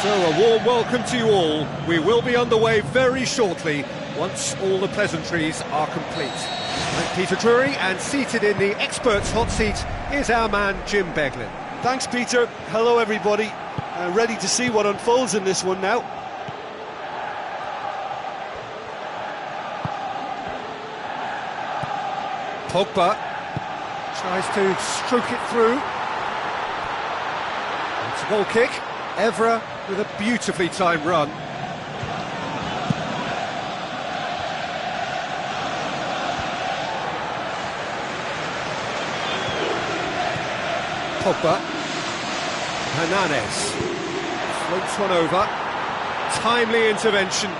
So a warm welcome to you all. We will be underway very shortly once all the pleasantries are complete. I'm Peter Drury, and seated in the experts' hot seat is our man Jim Beglin. Thanks, Peter. Hello, everybody. Ready to see what unfolds in this one now. Pogba tries to stroke it through. It's a goal kick. Evra with a beautifully timed run. Pogba. Hernandez floats one over. Timely intervention.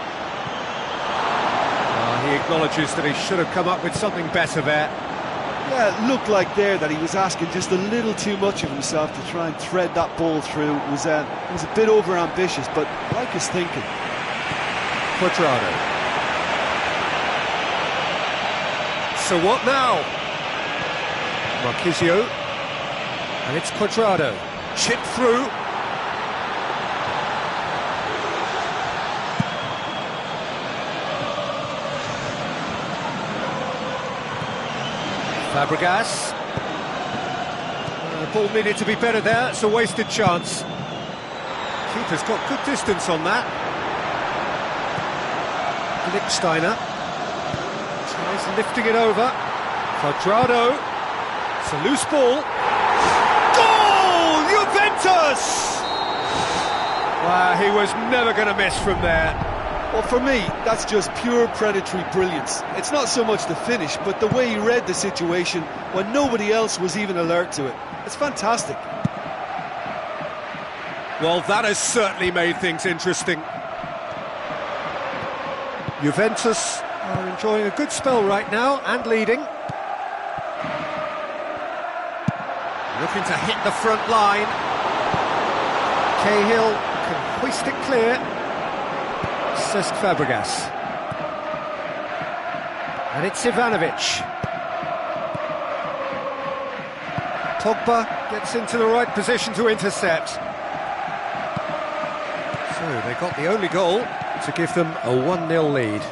He acknowledges that he should have come up with something better there. Yeah, it looked like there that he was asking just a little too much of himself to try and thread that ball through. It was a bit over-ambitious, but I like his thinking. Cuadrado. So what now? Marquisio. And it's Cuadrado. Chip through. Fabregas. The ball needed to be better there, it's a wasted chance. Keeper's got good distance on that. Lichtsteiner tries lifting it over. Cuadrado. It's a loose ball. Goal! Juventus! Wow, he was never going to miss from there. Well, for me, that's just pure predatory brilliance. It's not so much the finish, but the way he read the situation when nobody else was even alert to it. It's fantastic. Well, that has certainly made things interesting. Juventus are enjoying a good spell right now and leading. Looking to hit the front line. Cahill can hoist it clear. Cesc Fabregas. And it's Ivanovic. Pogba gets into the right position to intercept. So they got the only goal to give them a 1-0 lead.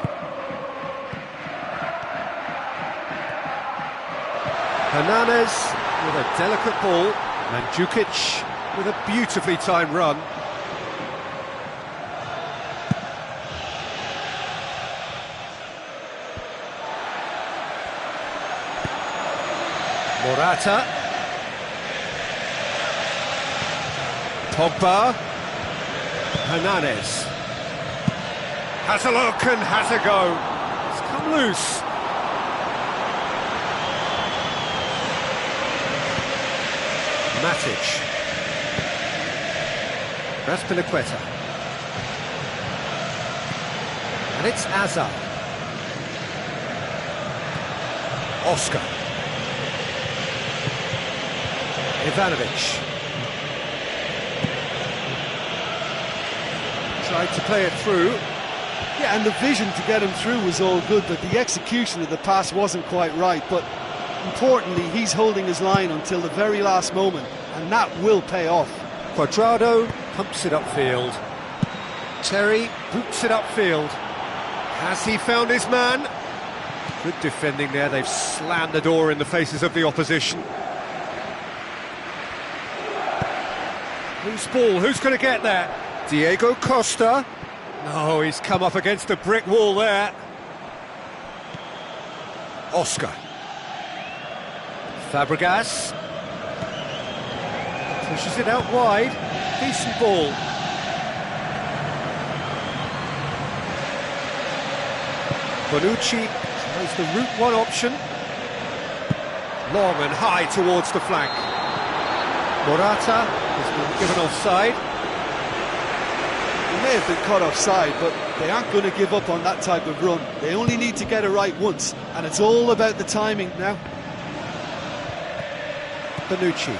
Hernandez with a delicate ball. Mandzukic with a beautifully timed run. Morata. Pogba. Hernandez. Has a look and has a go. It's come loose. Matic. Raspilicueta. And it's Azar. Oscar. Ivanovic. Tried to play it through. Yeah, and the vision to get him through was all good, but the execution of the pass wasn't quite right. But importantly, he's holding his line until the very last moment, and that will pay off. Cuadrado pumps it upfield. Terry boots it upfield. Has he found his man? Good defending there. They've slammed the door in the faces of the opposition. Loose ball, who's going to get there? Diego Costa. No, he's come up against a brick wall there. Oscar. Fabregas. Pushes it out wide. Decent ball. Bonucci tries the route one option. Long and high towards the flank. Morata has been given offside. They may have been caught offside, but they aren't going to give up on that type of run. They only need to get it right once, and it's all about the timing now. Bonucci.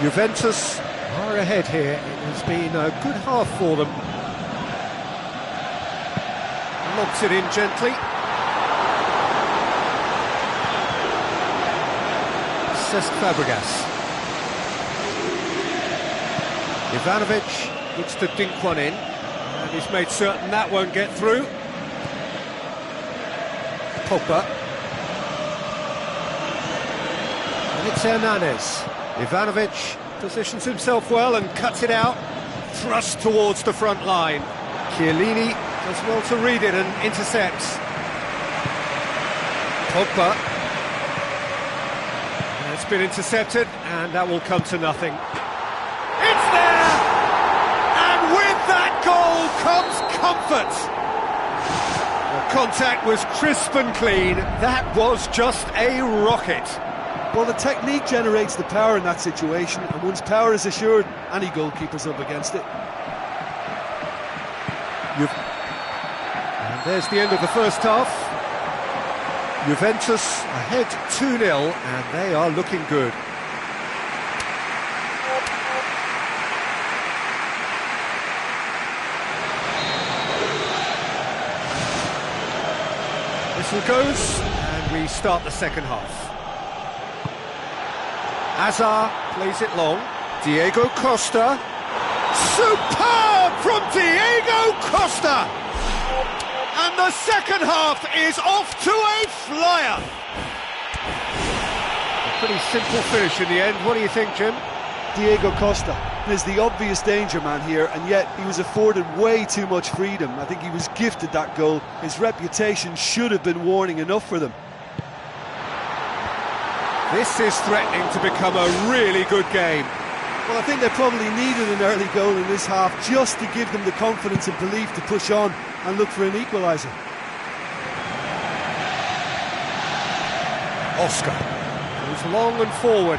Juventus are ahead here. It has been a good half for them. Lobs it in gently. Cesc Fabregas. Ivanovic looks to dink one in, and he's made certain that won't get through. Pogba. And it's Hernandez. Ivanovic positions himself well and cuts it out. Thrust towards the front line. Chiellini does well to read it and intercepts. Pogba. And it's been intercepted, and that will come to nothing. It's there! And with that goal comes comfort. The contact was crisp and clean. That was just a rocket. Well, the technique generates the power in that situation, and once power is assured, any goalkeeper's up against it. And there's the end of the first half. Juventus ahead 2-0, and they are looking good. Whistle goes, and we start the second half. Hazard plays it long. Diego Costa. Superb from Diego Costa! And the second half is off to a flyer. A pretty simple finish in the end. What do you think, Jim? Diego Costa is the obvious danger man here, and yet he was afforded way too much freedom. I think he was gifted that goal. His reputation should have been warning enough for them. This is threatening to become a really good game. Well, I think they probably needed an early goal in this half just to give them the confidence and belief to push on and look for an equaliser. Oscar goes long and forward.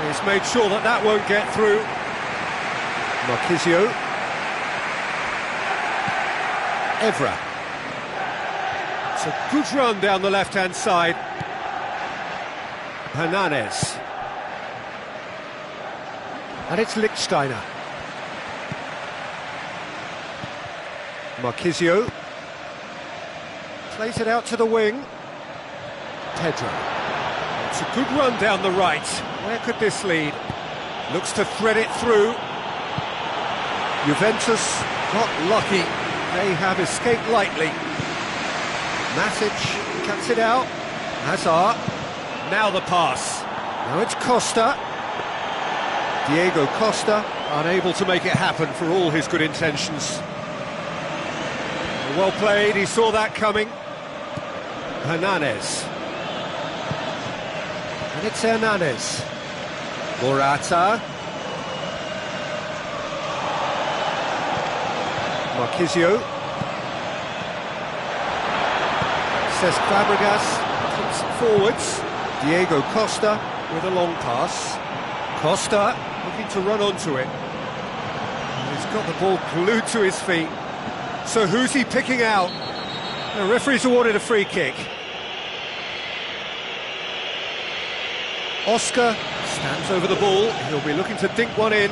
He's made sure that that won't get through. Marquisio. Evra. It's a good run down the left-hand side. Hernandez. And it's Lichtsteiner. Marquisio. Plays it out to the wing. Pedro. It's a good run down the right. Where could this lead? Looks to thread it through. Juventus got lucky. They have escaped lightly. Matic cuts it out. Hazard. Now the pass. Now it's Costa. Diego Costa, unable to make it happen for all his good intentions. Well played, he saw that coming. Hernandez. And it's Hernandez. Morata. Marquisio. Cesc Fabregas puts it forwards. Diego Costa with a long pass. Costa looking to run onto it. He's got the ball glued to his feet. So who's he picking out? The referee's awarded a free kick. Oscar stands over the ball. He'll be looking to dink one in.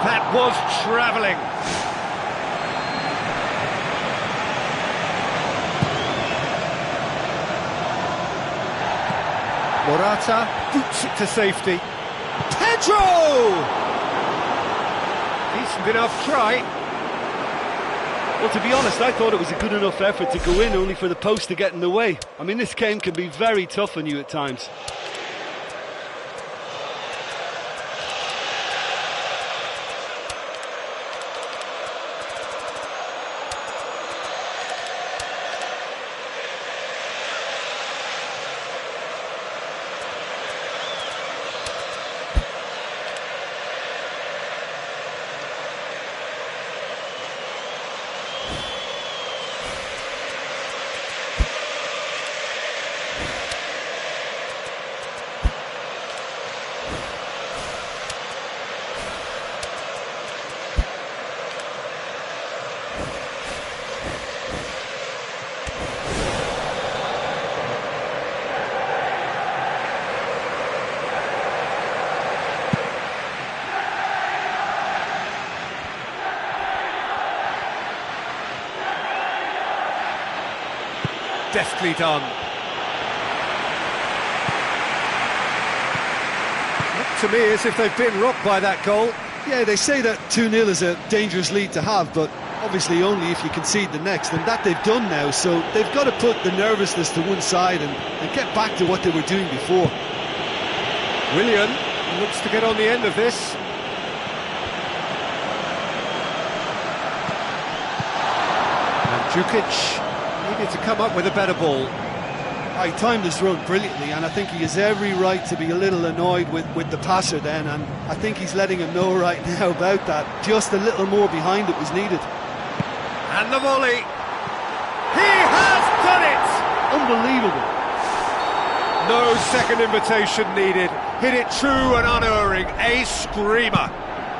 That was travelling. Morata boots it to safety. Pedro! Decent enough try. Well, to be honest, I thought it was a good enough effort to go in, only for the post to get in the way. I mean, this game can be very tough on you at times. Deftly done. to me as if they've been rocked by that goal. Yeah, they say that 2-0 is a dangerous lead to have, but obviously only if you concede the next, and that they've done now, so they've got to put the nervousness to one side and get back to what they were doing before. Willian looks to get on the end of this. And Djukic needed to come up with a better ball. He timed his run brilliantly, and I think he has every right to be a little annoyed with the passer then, and I think he's letting him know right now about that. Just a little more behind it was needed. And the volley. He has done it! Unbelievable. No second invitation needed. Hit it true and unerring. A screamer.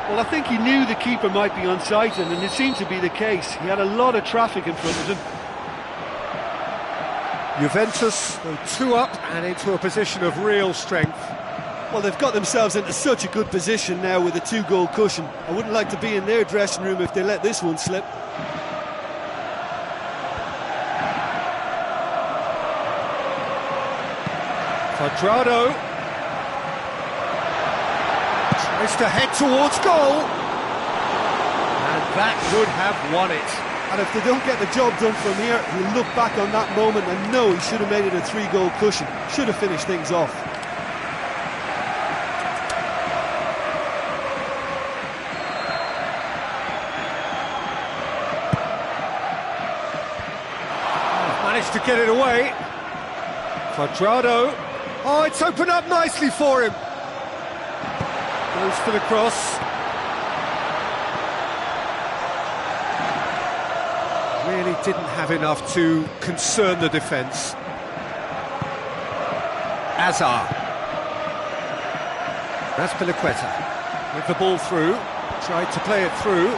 Well, I think he knew the keeper might be unsighted, and it seemed to be the case. He had a lot of traffic in front of him. Juventus go 2 up and into a position of real strength. Well, they've got themselves into such a good position now with a 2-goal cushion. I wouldn't like to be in their dressing room if they let this one slip. Quadrado tries to head towards goal, and that would have won it. And if they don't get the job done from here, he'll look back on that moment and know he should have made it a 3-goal cushion. Should have finished things off. Managed to get it away. Quadrado. Oh, it's opened up nicely for him. Goes for the cross. Really didn't have enough to concern the defence. Azar. That's Piliqueta. With the ball through. Tried to play it through.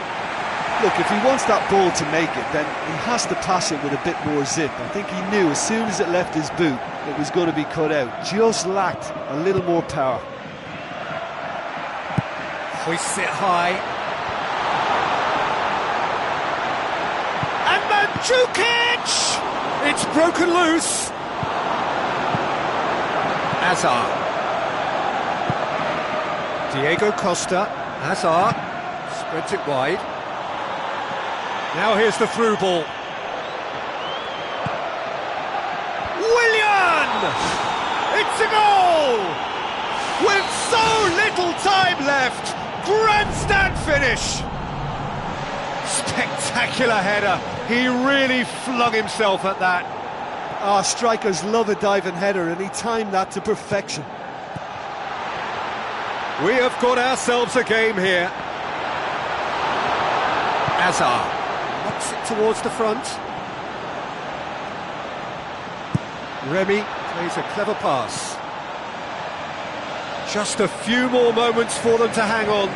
Look, if he wants that ball to make it, then he has to pass it with a bit more zip. I think he knew as soon as it left his boot, it was going to be cut out. Just lacked a little more power. Hoists it high. And Mandzukic! It's broken loose. Azar. Diego Costa. Azar spreads it wide. Now here's the through ball. Willian! It's a goal! With so little time left, grandstand finish! Spectacular header. He really flung himself at that. Strikers love a diving header, and he timed that to perfection. We have got ourselves a game here. Azar knocks it towards the front. Remy plays a clever pass. Just a few more moments for them to hang on.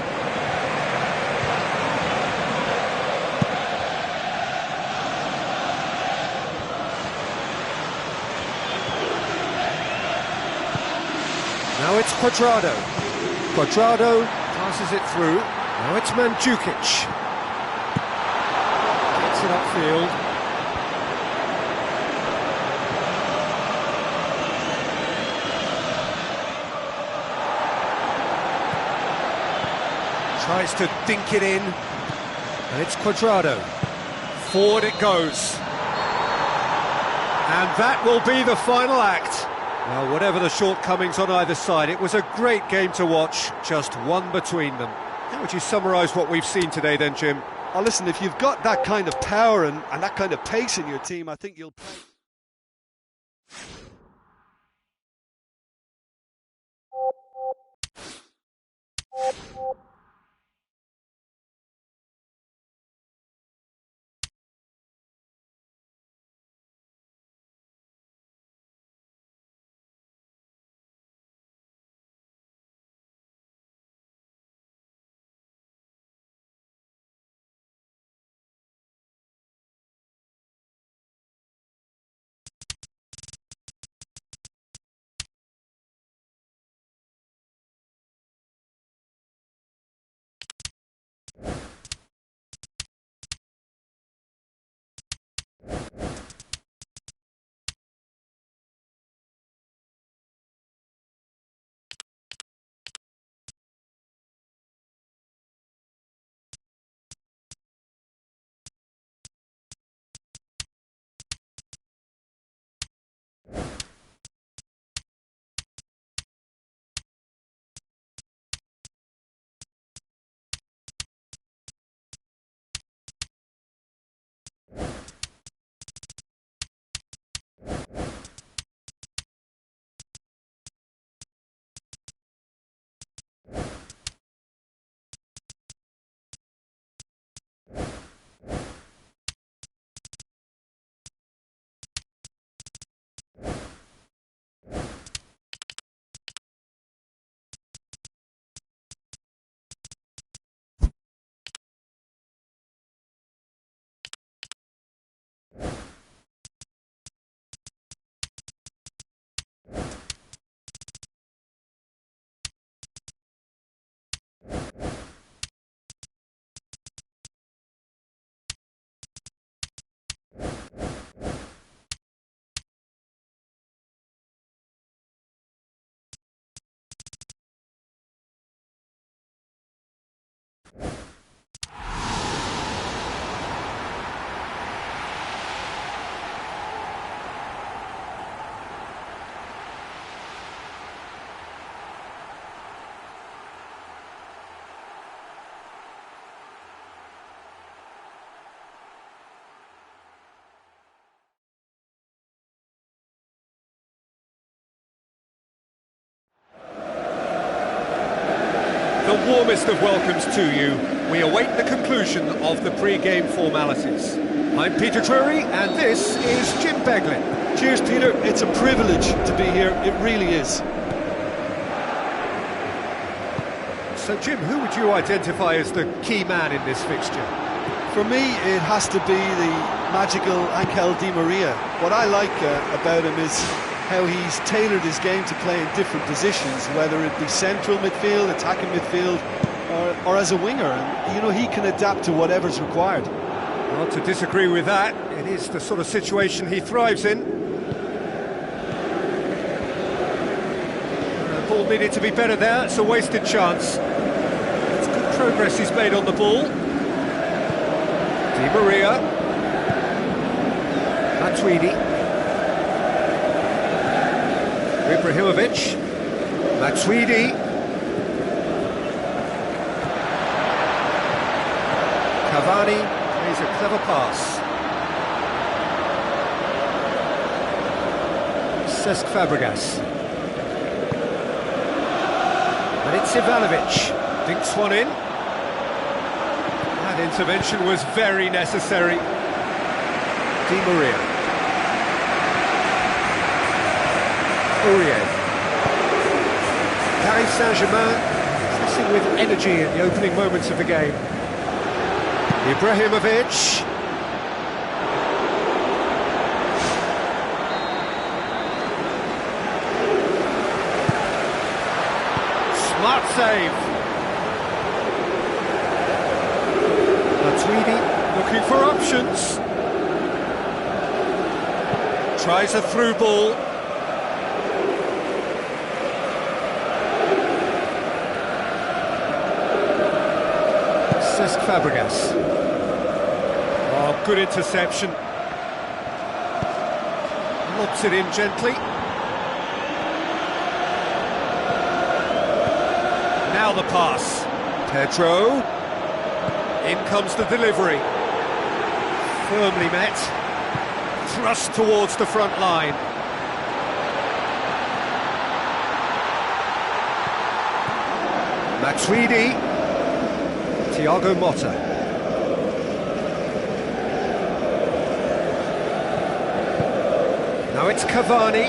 Now it's Quadrado. Quadrado passes it through. Now it's Mandzukic. Gets it upfield. Tries to dink it in. And it's Quadrado. Forward it goes. And that will be the final act. Well, whatever the shortcomings on either side, it was a great game to watch, just one between them. How would you summarise what we've seen today then, Jim? Oh, listen, if you've got that kind of power and that kind of pace in your team, I think you'll play. The warmest of welcomes to you. We await the conclusion of the pre-game formalities. I'm Peter Drury, and this is Jim Beglin. Cheers, Peter. It's a privilege to be here. It really is. So, Jim, who would you identify as the key man in this fixture? For me, it has to be the magical Angel Di Maria. What I like about him is how he's tailored his game to play in different positions, whether it be central midfield, attacking midfield, or as a winger. And, you know, he can adapt to whatever's required. Not to disagree with that. It is the sort of situation he thrives in. The ball needed to be better there. It's a wasted chance. It's good progress he's made on the ball. Di Maria. Matuidi. Ibrahimovic. Matuidi. Cavani plays a clever pass. Cesc Fabregas. And it's Ivanovic. Dinks one in. That intervention was very necessary. Di Maria. Aurier. Paris Saint-Germain pressing with energy in the opening moments of the game. Ibrahimovic. Smart save. Matuidi looking for options. Tries a through ball. Cesc Fabregas. Oh, good interception. Lobs it in gently. Now the pass. Pedro. In comes the delivery. Firmly met. Thrust towards the front line. Matuidi. Thiago Motta. Now it's Cavani.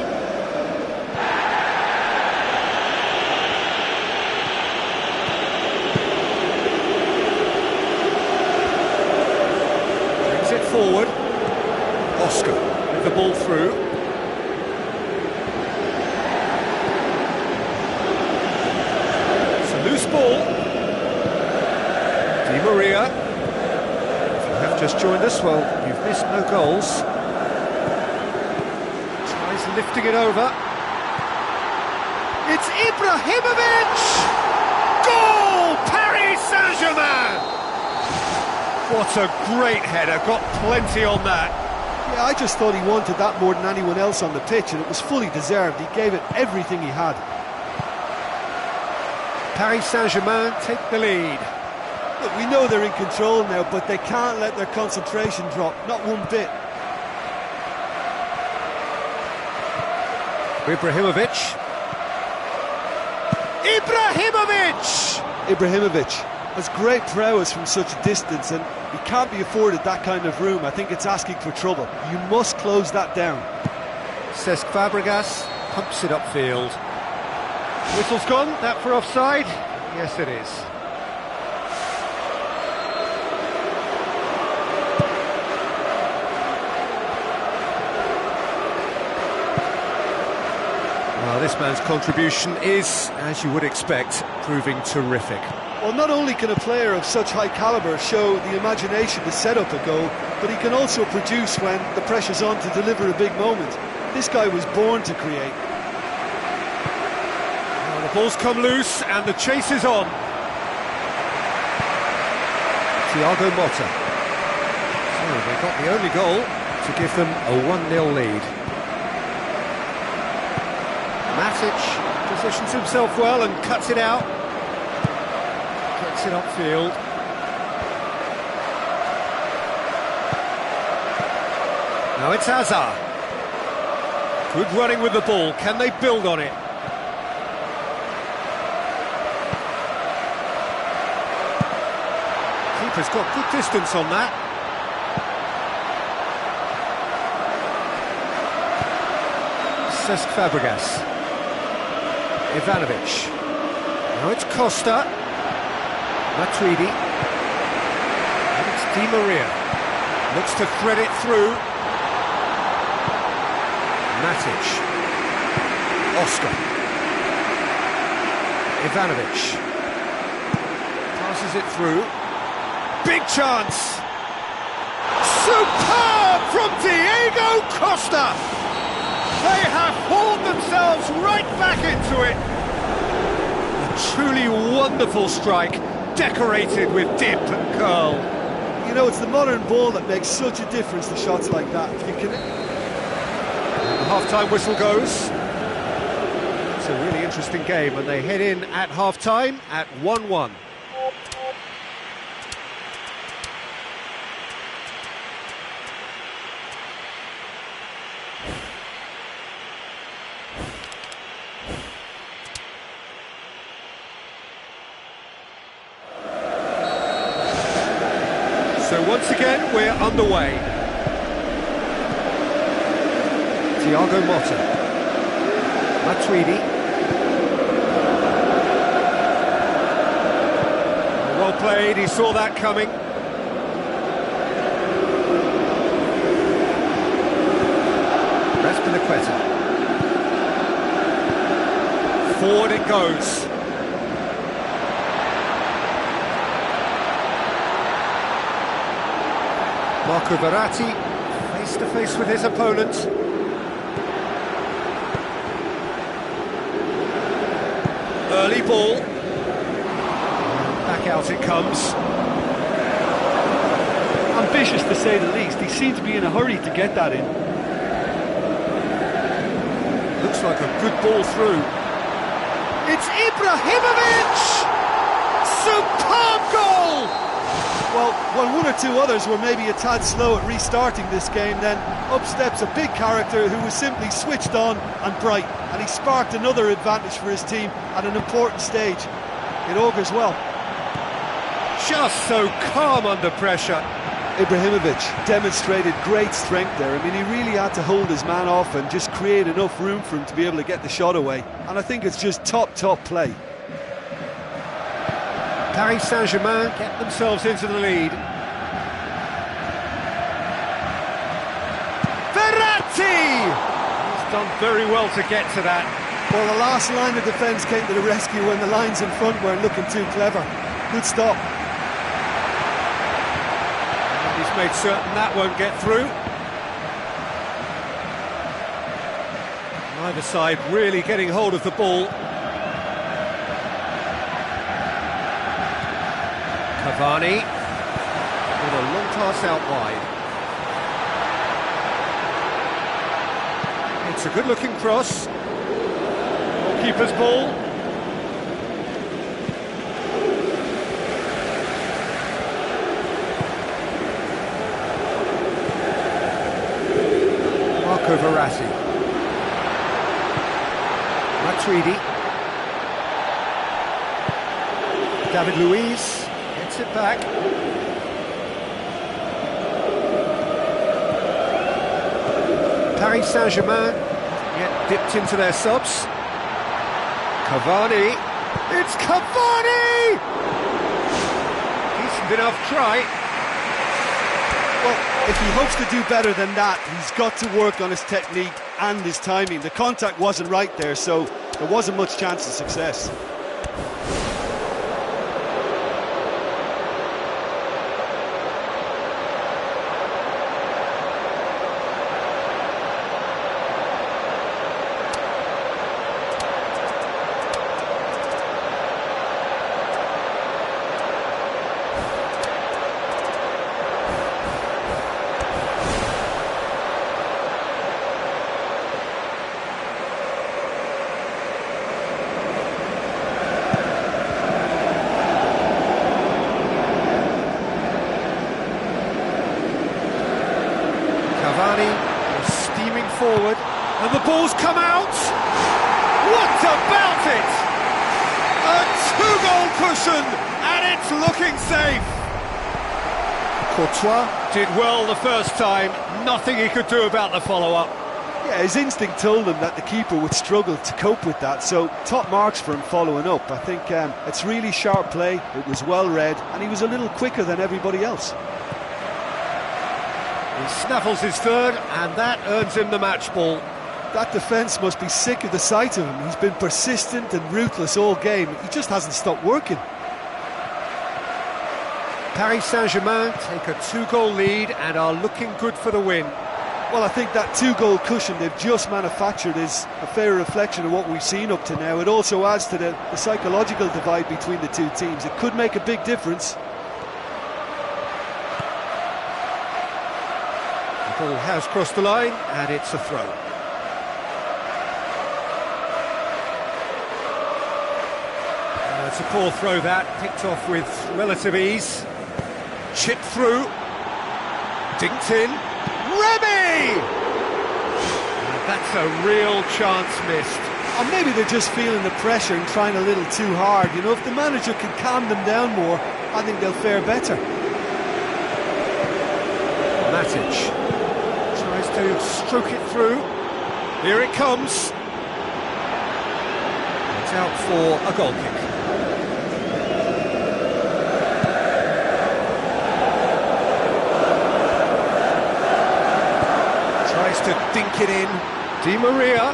Brings it forward. Oscar with the ball through. It's a loose ball. Di Maria. If you have just joined us, well, you've missed no goals. Tries lifting it over. It's Ibrahimovic! Goal! Paris Saint-Germain! What a great header, got plenty on that. Yeah, I just thought he wanted that more than anyone else on the pitch, and it was fully deserved. He gave it everything he had. Paris Saint-Germain take the lead. Look, we know they're in control now, but they can't let their concentration drop, not one bit. Ibrahimovic. Ibrahimovic has great prowess from such a distance, and he can't be afforded that kind of room. I think it's asking for trouble. You must close that down. Cesc Fabregas pumps it upfield. Whistle's gone, that for offside? Yes, it is. Well, this man's contribution is, as you would expect, proving terrific. Well, not only can a player of such high calibre show the imagination to set up a goal, but he can also produce when the pressure's on to deliver a big moment. This guy was born to create. Well, the ball's come loose and the chase is on. Thiago Motta. So they got the only goal to give them a 1-0 lead. Matic positions himself well and cuts it out. Gets it upfield. Now it's Hazard. Good running with the ball. Can they build on it? Keeper's got good distance on that. Cesc Fabregas. Ivanovic. Now it's Costa. Matuidi. And it's Di Maria. Looks to thread it through. Matic. Oscar. Ivanovic. Passes it through. Big chance! Superb from Diego Costa! They have hauled themselves right back into it. A truly wonderful strike, decorated with dip and curl. You know, it's the modern ball that makes such a difference to shots like that. If you can... The half-time whistle goes. It's a really interesting game, and they head in at half-time at 1-1. So once again, we're underway. Thiago Motta. Matuidi. Well played, he saw that coming. Azpilicueta. Forward it goes. Marco Verratti, face to face with his opponent. Early ball. Back out it comes. Ambitious to say the least. He seemed to be in a hurry to get that in. Looks like a good ball through. It's Ibrahimovic! Superb goal! Well, when one or two others were maybe a tad slow at restarting this game, then up steps a big character who was simply switched on and bright, and he sparked another advantage for his team at an important stage. It augurs well. Just so calm under pressure. Ibrahimovic demonstrated great strength there. I mean, he really had to hold his man off and just create enough room for him to be able to get the shot away. And I think it's just top play. Paris Saint-Germain get themselves into the lead. Verratti! He's done very well to get to that. Well, the last line of defence came to the rescue when the lines in front weren't looking too clever. Good stop. And he's made certain that won't get through. Neither side really getting hold of the ball. Cavani with a long pass out wide. It's a good-looking cross. Keeper's ball. Marco Verratti. Matuidi. David Luiz. Gets it back. Paris Saint-Germain get dipped into their subs. Cavani. It's Cavani! Decent enough try. Well, if he hopes to do better than that, he's got to work on his technique and his timing. The contact wasn't right there, so there wasn't much chance of success. Cavani is steaming forward, and the ball's come out! What about it? A two-goal cushion, and it's looking safe! Courtois. Did well the first time, nothing he could do about the follow-up. Yeah, his instinct told him that the keeper would struggle to cope with that, so top marks for him following up. I think it's really sharp play, it was well read, and he was a little quicker than everybody else. He snaffles his third, and that earns him the match ball. That defence must be sick of the sight of him. He's been persistent and ruthless all game. He just hasn't stopped working. Paris Saint-Germain take a 2-goal lead and are looking good for the win. Well, I think that 2-goal cushion they've just manufactured is a fair reflection of what we've seen up to now. It also adds to the psychological divide between the two teams. It could make a big difference. The ball has crossed the line, and it's a throw. It's a poor throw that, picked off with relative ease. Chipped through, dinked in, Remy! And that's a real chance missed. Or maybe they're just feeling the pressure and trying a little too hard. You know, if the manager can calm them down more, I think they'll fare better. Matic tries to stroke it through. Here it comes. It's out for a goal kick. To dink it in, Di Maria.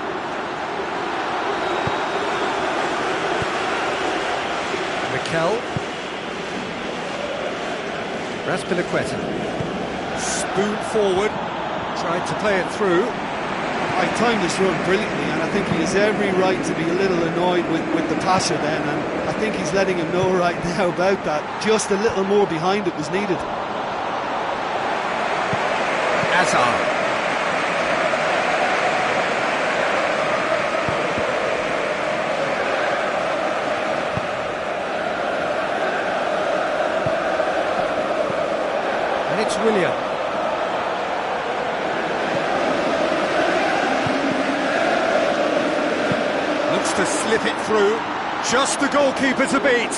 Mikel. Raspilicueta. Spoon forward, tried to play it through. I timed this run brilliantly, and I think he has every right to be a little annoyed with the passer then, and I think he's letting him know right now about that. Just a little more behind it was needed. Hazard. It's William. Looks to slip it through. Just the goalkeeper to beat.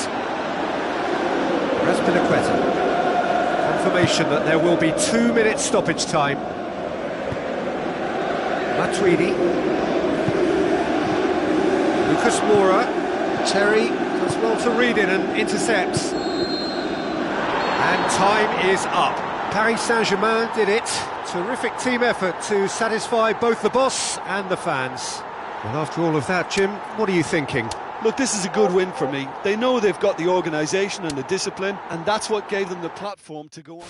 Raspilicueta. Confirmation that there will be 2 minutes stoppage time. Matuidi. Lucas Moura. Terry does well to read it and intercepts. And time is up. Paris Saint-Germain did it. Terrific team effort to satisfy both the boss and the fans. Well, after all of that, Jim, what are you thinking? Look, this is a good win for me. They know they've got the organisation and the discipline, and that's what gave them the platform to go on.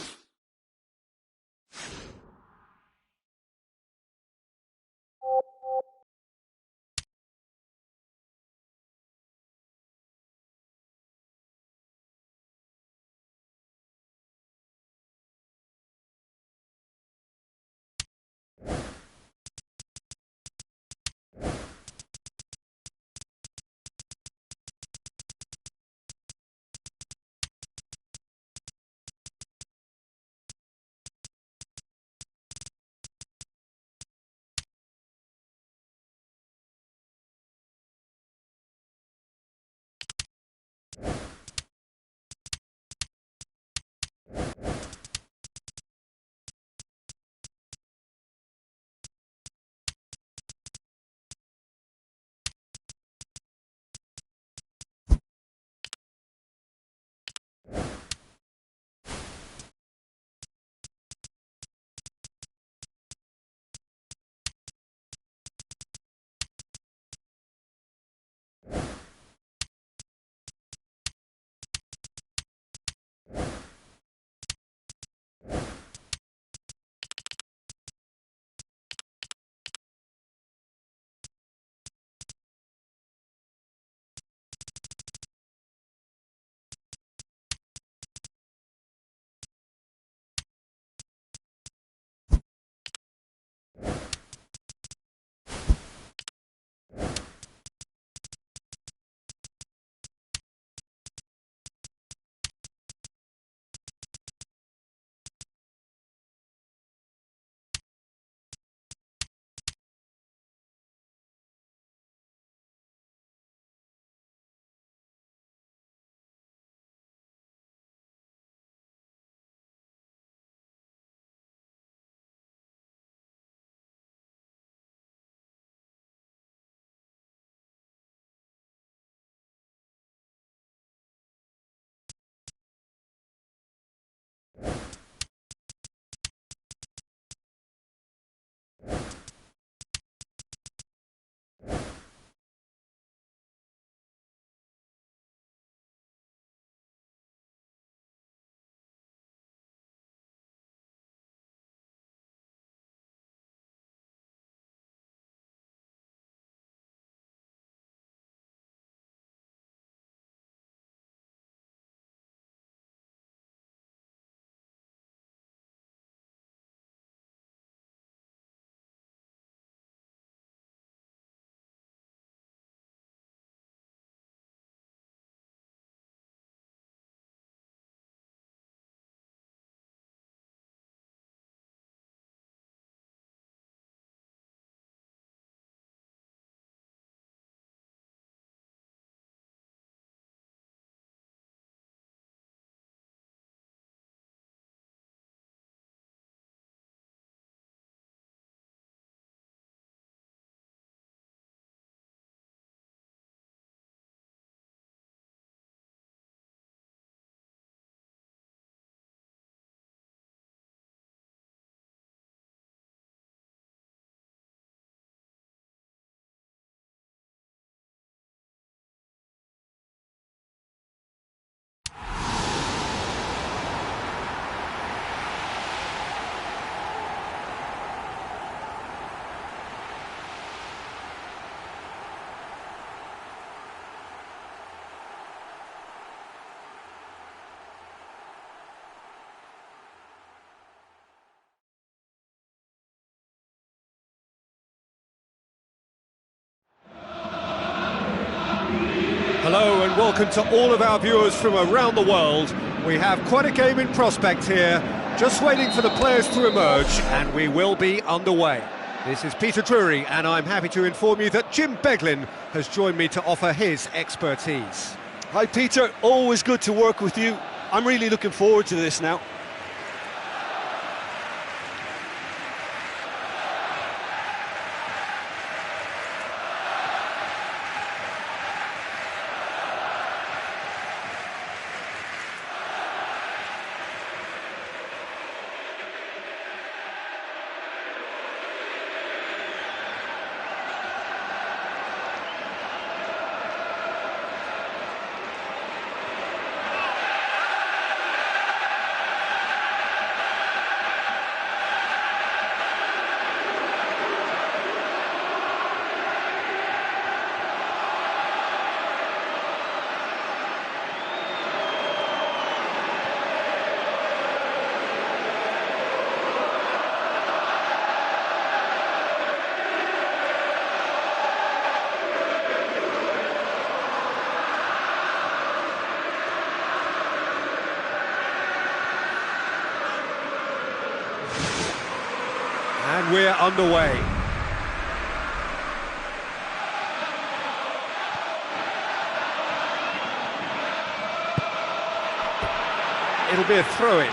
Hello and welcome to all of our viewers from around the world. We have quite a game in prospect here, just waiting for the players to emerge, and we will be underway. This is Peter Drury, and I'm happy to inform you that Jim Beglin has joined me to offer his expertise. Hi Peter, always good to work with you. I'm really looking forward to this now. And we're underway. It'll be a throw-in.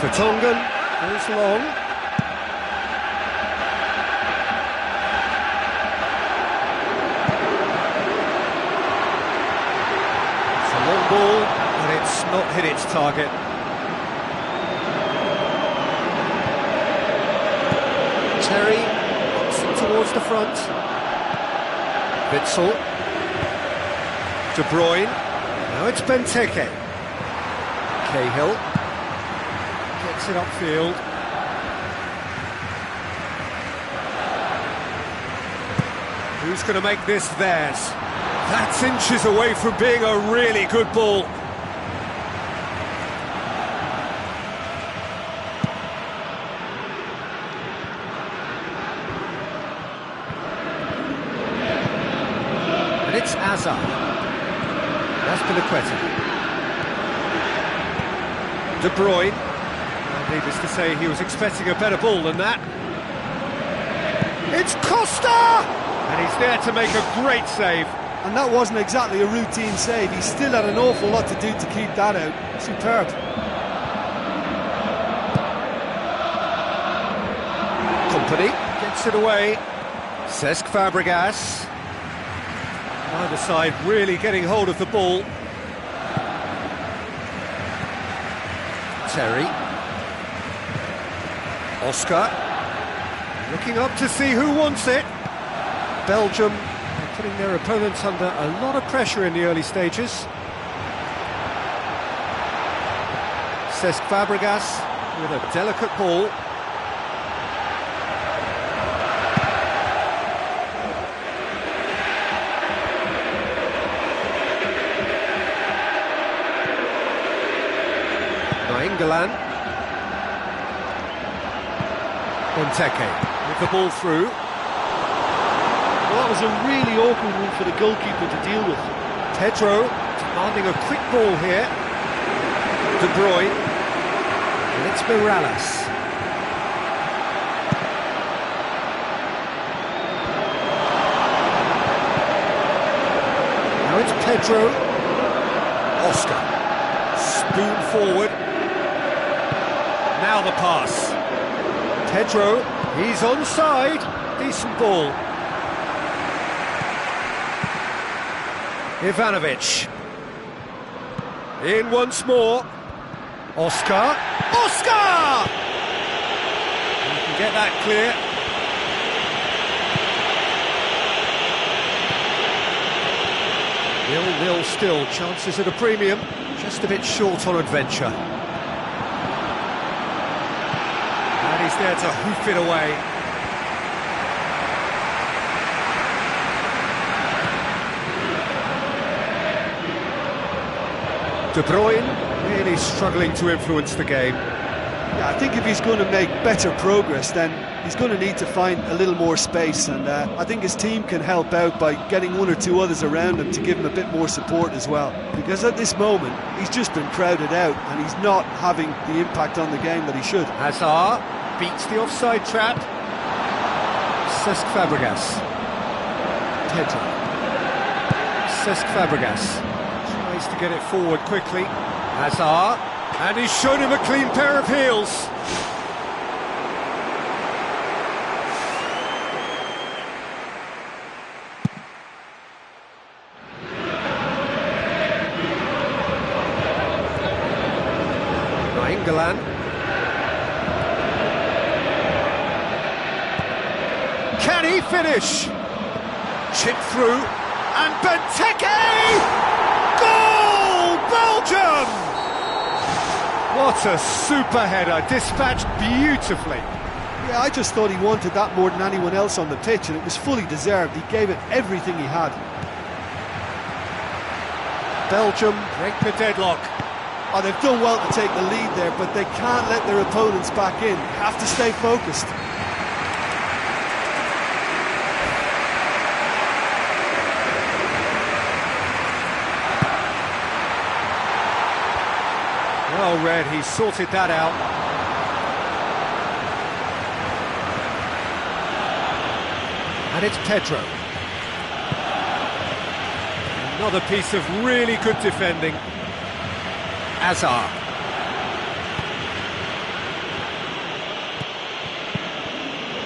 Vertonghen goes long. It's a long ball, but it's not hit its target. Terry puts it towards the front. Witsel. De Bruyne. Now it's Benteke. Cahill. Gets it upfield. Who's going to make this theirs? That's inches away from being a really good ball. And it's Azar. That's Piliqueta. De Bruyne. Needless to say, he was expecting a better ball than that. It's Costa! And he's there to make a great save. And that wasn't exactly a routine save. He still had an awful lot to do to keep that out. Superb. Company gets it away. Cesc Fabregas. Either side really getting hold of the ball. Terry. Oscar, looking up to see who wants it. Belgium are putting their opponents under a lot of pressure in the early stages. Cesc Fabregas with a delicate ball. Nainggolan. Benteke with the ball through. Well, that was a really awkward one for the goalkeeper to deal with. Pedro demanding a quick ball here. De Bruyne. And it's Morales. Now it's Pedro. Oscar. Spoon forward. Now the pass. Pedro, he's onside. Decent ball. Ivanovic. In once more. Oscar. Oscar! You can get that clear. 0-0 still, chances at a premium, just a bit short on adventure. And he's there to hoof it away. De Bruyne really struggling to influence the game. Yeah, I think if he's going to make better progress, then he's going to need to find a little more space, and I think his team can help out by getting one or two others around him to give him a bit more support as well, because at this moment he's just been crowded out and he's not having the impact on the game that he should. Hazard beats the offside trap. Cesc Fabregas. Pedro. Cesc Fabregas tries to get it forward quickly. Hazard, and he's shown him a clean pair of heels. Nainggolan. Can he finish? Chip through, and Benteke! Goal! Belgium! What a super header, dispatched beautifully. Yeah, I just thought he wanted that more than anyone else on the pitch, and it was fully deserved. He gave it everything he had. Belgium break the deadlock. Oh, they've done well to take the lead there, but they can't let their opponents back in. Have to stay focused. Well read, he sorted that out. And it's Pedro. Another piece of really good defending. Hazard.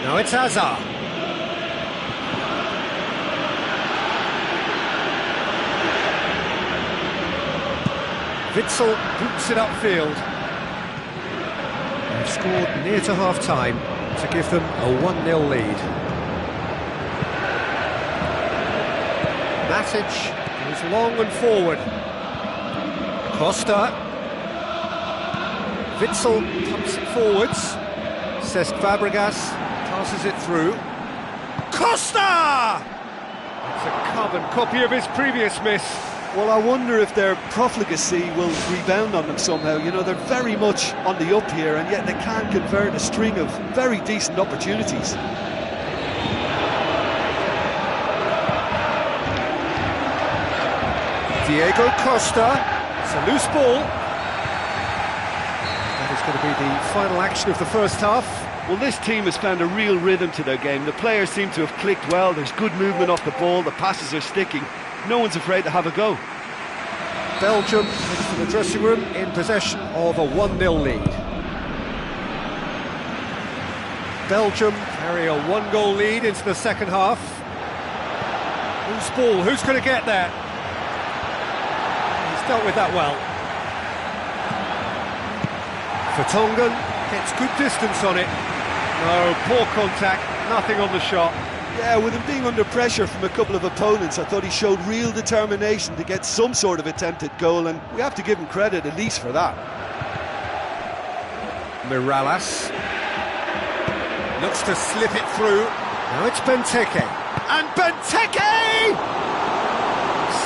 Now it's Hazard. Witsel boots it upfield. They've scored near to half-time to give them a 1-0 lead. Matic goes long and forward. Costa. Witsel pumps it forwards. Cesc Fabregas passes it through. Costa! It's a carbon copy of his previous miss. Well, I wonder if their profligacy will rebound on them somehow. You know, they're very much on the up here, and yet they can't convert a string of very decent opportunities. Diego Costa. It's a loose ball. That is going to be the final action of the first half. Well, this team has found a real rhythm to their game. The players seem to have clicked well. There's good movement off the ball. The passes are sticking. No one's afraid to have a go. Belgium into the dressing room in possession of a 1-0 lead. Belgium carry a 1-goal lead into the second half. Loose ball, who's going to get there? He's dealt with that well. Vertonghen gets good distance on it. No, poor contact, nothing on the shot. Yeah, with him being under pressure from a couple of opponents, I thought he showed real determination to get some sort of attempted goal, and we have to give him credit at least for that. Morales looks to slip it through. Now it's Benteke. And Benteke!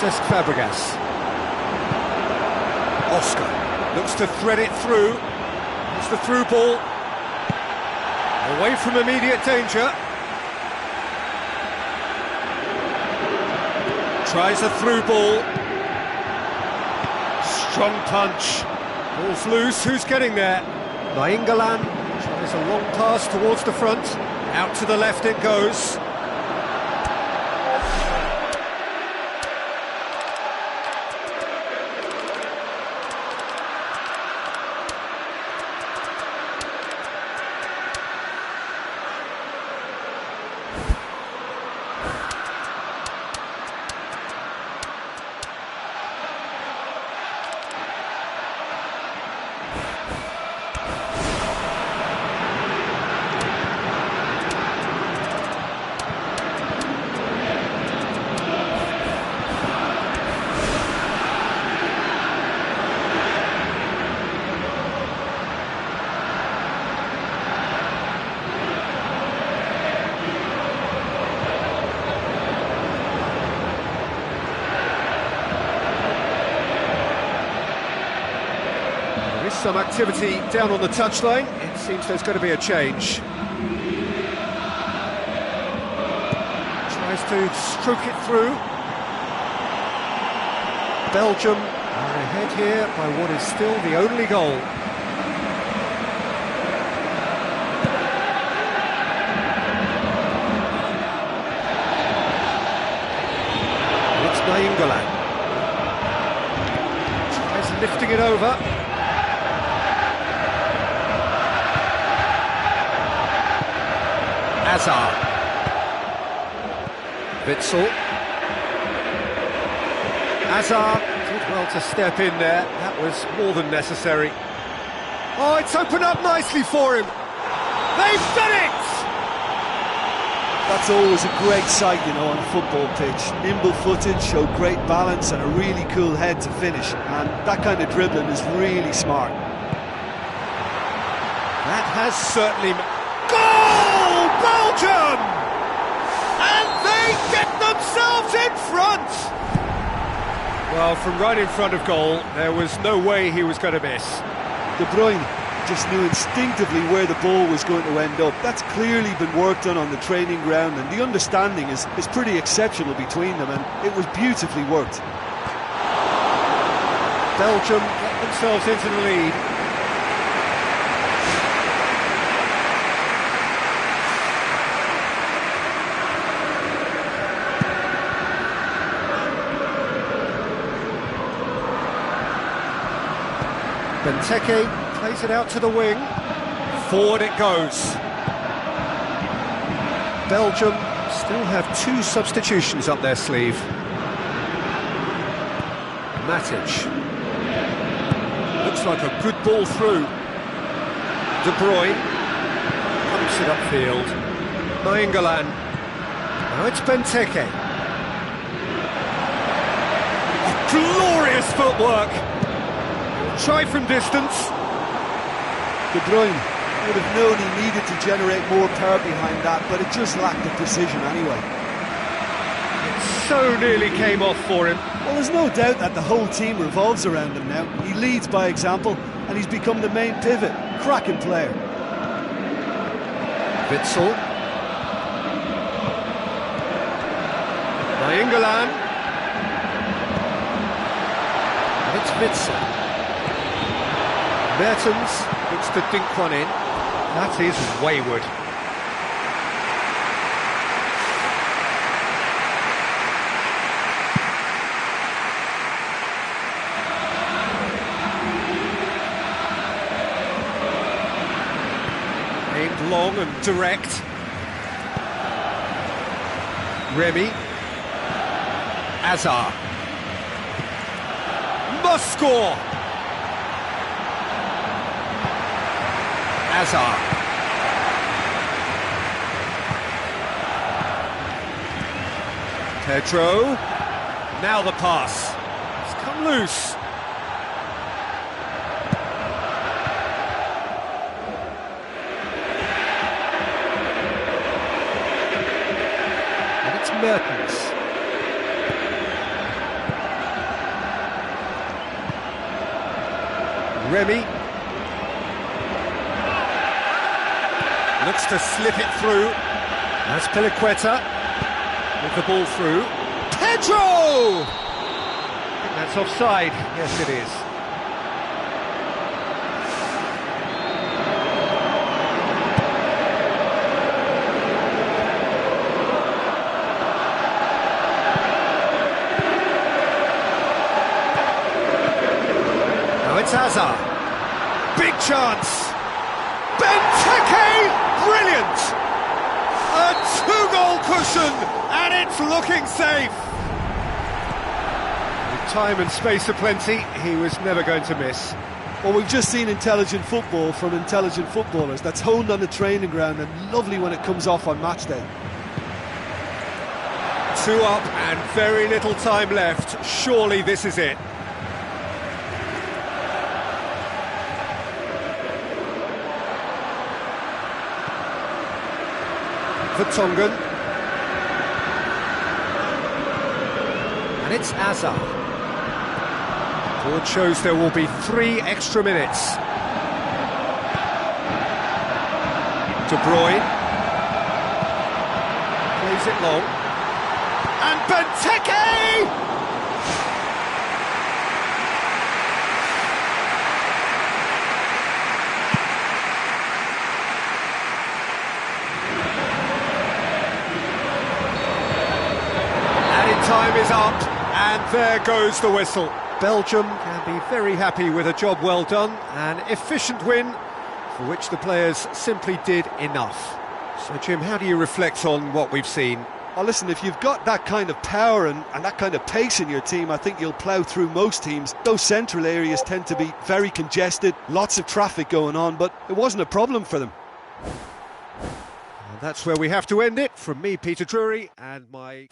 Cesc Fabregas. Oscar looks to thread it through. It's the through ball. Away from immediate danger. Tries a through ball. Strong punch. Ball's loose, who's getting there? Nainggolan tries a long pass towards the front. Out to the left it goes. Some activity down on the touchline. It seems there's going to be a change. Tries to stroke it through. Belgium are ahead here by what is still the only goal. It's Nainggolan. Tries lifting it over. Hazard. Witsel. Hazard did well to step in there. That was more than necessary. Oh, it's opened up nicely for him. They've done it! That's always a great sight, you know, on a football pitch. Nimble-footed, show great balance and a really cool head to finish. And that kind of dribbling is really smart. That has certainly... Goal! Belgium! And they get themselves in front! Well, from right in front of goal, there was no way he was going to miss. De Bruyne just knew instinctively where the ball was going to end up. That's clearly been worked on the training ground, and the understanding is pretty exceptional between them, and it was beautifully worked. Belgium get themselves into the lead. Benteke plays it out to the wing. Forward it goes. Belgium still have two substitutions up their sleeve. Matic. Looks like a good ball through. De Bruyne pumps it upfield. Nainggolan. Now it's Benteke. Oh, glorious footwork! Try from distance. De Bruyne would have known he needed to generate more power behind that, but it just lacked the precision anyway. It so nearly came off for him. Well, there's no doubt that the whole team revolves around him now. He leads by example, and he's become the main pivot. Cracking player. Witsel. Nainggolan. And it's Witsel. Mertens looks to dink one in. That is wayward. Aimed long and direct. Remy. Hazard. Must score! Hazard. Pedro. Now the pass. It's come loose. And it's Mertens. Remy. Looks to slip it through. That's Piliqueta with the ball through. Pedro! I think that's offside. Yes, it is. Now it's Hazard. Big chance. Benteke! Brilliant! A two-goal cushion, and it's looking safe. With time and space aplenty, he was never going to miss. Well, we've just seen intelligent football from intelligent footballers. That's honed on the training ground and lovely when it comes off on match day. 2 up and very little time left. Surely this is it. Tongan, and it's Hazard. Board shows there will be 3 extra minutes. De Bruyne plays it long, and Benteke! Time is up, and there goes the whistle. Belgium can be very happy with a job well done, an efficient win for which the players simply did enough. So Jim, how do you reflect on what we've seen? Well, listen, if you've got that kind of power and that kind of pace in your team, I think you'll plough through most teams. Those central areas tend to be very congested, lots of traffic going on, but it wasn't a problem for them. And that's where we have to end it. From me, Peter Drury, and my...